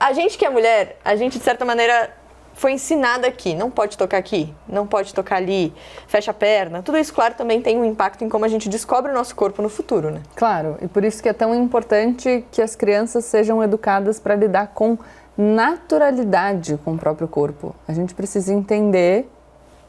a gente que é mulher, a gente de certa maneira foi ensinada aqui, não pode tocar aqui, não pode tocar ali, fecha a perna. Tudo isso, claro, também tem um impacto em como a gente descobre o nosso corpo no futuro, né? Claro, e por isso que é tão importante que as crianças sejam educadas para lidar com naturalidade com o próprio corpo. A gente precisa entender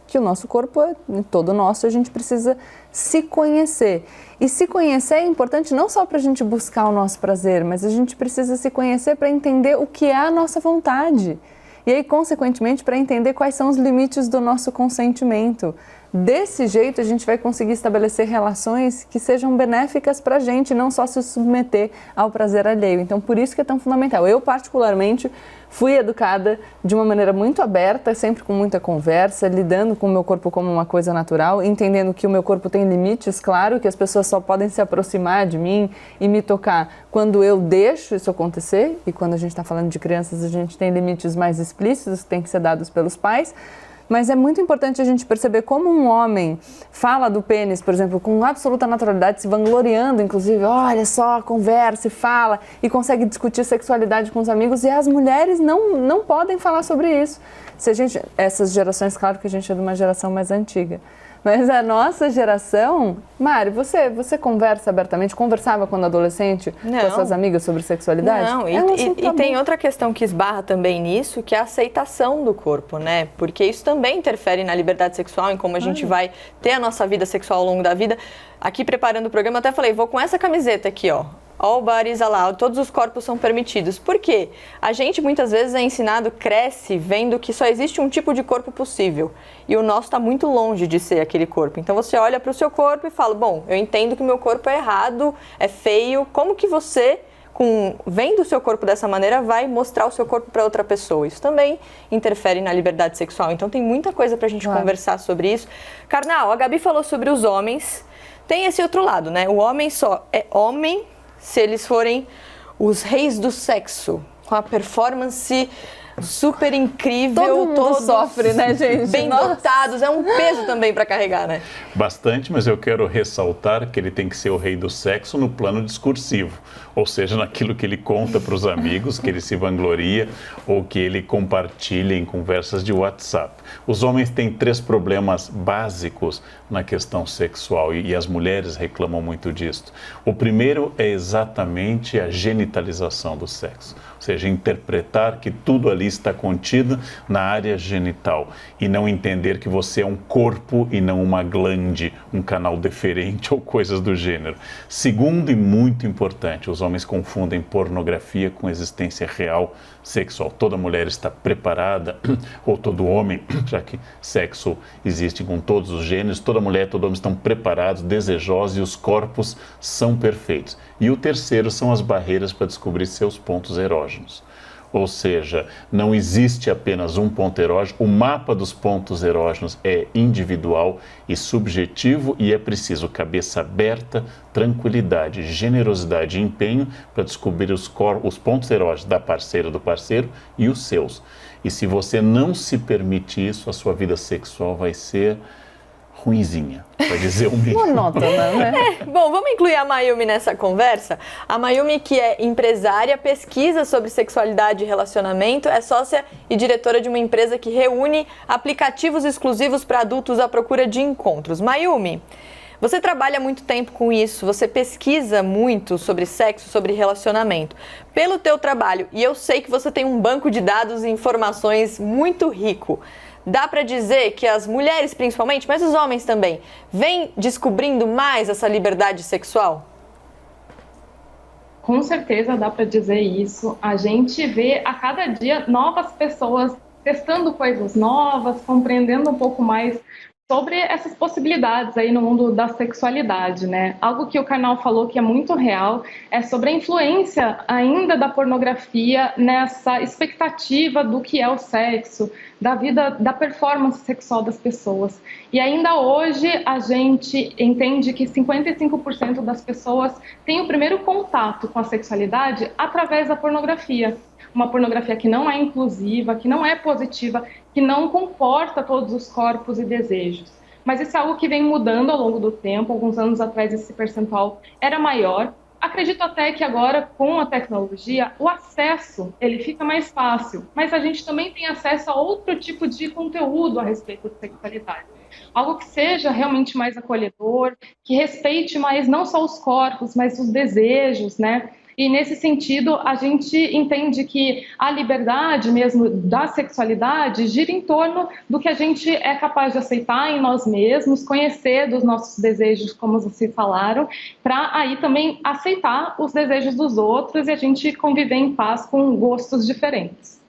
que o nosso corpo é todo nosso, a gente precisa se conhecer. E se conhecer é importante não só para a gente buscar o nosso prazer, mas a gente precisa se conhecer para entender o que é a nossa vontade. E aí, consequentemente, para entender quais são os limites do nosso consentimento. Desse jeito, a gente vai conseguir estabelecer relações que sejam benéficas para a gente, não só se submeter ao prazer alheio. Então, por isso que é tão fundamental. Eu, particularmente, fui educada de uma maneira muito aberta, sempre com muita conversa, lidando com o meu corpo como uma coisa natural, entendendo que o meu corpo tem limites, claro, que as pessoas só podem se aproximar de mim e me tocar quando eu deixo isso acontecer. E quando a gente está falando de crianças, a gente tem limites mais explícitos que têm que ser dados pelos pais. Mas é muito importante a gente perceber como um homem fala do pênis, por exemplo, com absoluta naturalidade, se vangloriando, inclusive, olha só, conversa e fala, e consegue discutir sexualidade com os amigos, e as mulheres não podem falar sobre isso. Essas gerações, claro que a gente é de uma geração mais antiga, mas a nossa geração... Mari, você conversa abertamente? Conversava quando adolescente com as suas amigas sobre sexualidade? Não, e tem outra questão que esbarra também nisso, que é a aceitação do corpo, né? Porque isso também interfere na liberdade sexual, em como a gente vai ter a nossa vida sexual ao longo da vida. Aqui, preparando o programa, eu até falei, vou com essa camiseta aqui, ó. All bodies allowed, todos os corpos são permitidos. Por quê? A gente muitas vezes é ensinado, cresce vendo que só existe um tipo de corpo possível. E o nosso está muito longe de ser aquele corpo. Então você olha para o seu corpo e fala, bom, eu entendo que o meu corpo é errado, é feio. Como que você, vendo o seu corpo dessa maneira, vai mostrar o seu corpo para outra pessoa? Isso também interfere na liberdade sexual. Então tem muita coisa para a gente conversar sobre isso. Karnal, a Gabi falou sobre os homens. Tem esse outro lado, né? O homem só é homem se eles forem os reis do sexo, com a performance super incrível. Todo mundo sofre, né, gente? Bem dotados, é um peso também para carregar, né? Bastante, mas eu quero ressaltar que ele tem que ser o rei do sexo no plano discursivo, ou seja, naquilo que ele conta para os amigos, que ele se vangloria ou que ele compartilha em conversas de WhatsApp. Os homens têm 3 problemas básicos na questão sexual e as mulheres reclamam muito disso. O primeiro é exatamente a genitalização do sexo, ou seja, interpretar que tudo ali está contido na área genital e não entender que você é um corpo e não uma glande, um canal deferente ou coisas do gênero. Segundo e muito importante, os homens confundem pornografia com existência real sexual. Toda mulher está preparada, ou todo homem, já que sexo existe com todos os gêneros, toda mulher, todo homem estão preparados, desejosos e os corpos são perfeitos. E o terceiro são as barreiras para descobrir seus pontos erógenos. Ou seja, não existe apenas um ponto erógeno, o mapa dos pontos erógenos é individual e subjetivo e é preciso cabeça aberta, tranquilidade, generosidade e empenho para descobrir os pontos erógenos da parceira ou do parceiro e os seus. E se você não se permite isso, a sua vida sexual vai ser ruinzinha, para dizer o mínimo. Monótona, né? Bom, vamos incluir a Mayumi nessa conversa. A Mayumi, que é empresária, pesquisa sobre sexualidade e relacionamento, é sócia e diretora de uma empresa que reúne aplicativos exclusivos para adultos à procura de encontros. Mayumi, você trabalha há muito tempo com isso, você pesquisa muito sobre sexo, sobre relacionamento. Pelo teu trabalho, e eu sei que você tem um banco de dados e informações muito rico, dá para dizer que as mulheres principalmente, mas os homens também, vêm descobrindo mais essa liberdade sexual? Com certeza dá para dizer isso. A gente vê a cada dia novas pessoas testando coisas novas, compreendendo um pouco mais sobre essas possibilidades aí no mundo da sexualidade, né? Algo que o Karnal falou que é muito real é sobre a influência ainda da pornografia nessa expectativa do que é o sexo, da vida, da performance sexual das pessoas. E ainda hoje a gente entende que 55% das pessoas têm o primeiro contato com a sexualidade através da pornografia. Uma pornografia que não é inclusiva, que não é positiva, que não comporta todos os corpos e desejos. Mas isso é algo que vem mudando ao longo do tempo. Alguns anos atrás esse percentual era maior. acredito até que agora, com a tecnologia, o acesso ele fica mais fácil, mas a gente também tem acesso a outro tipo de conteúdo a respeito de sexualidade. Algo que seja realmente mais acolhedor, que respeite mais não só os corpos, mas os desejos, né? E nesse sentido, a gente entende que a liberdade mesmo da sexualidade gira em torno do que a gente é capaz de aceitar em nós mesmos, conhecer dos nossos desejos, como vocês falaram, para aí também aceitar os desejos dos outros e a gente conviver em paz com gostos diferentes.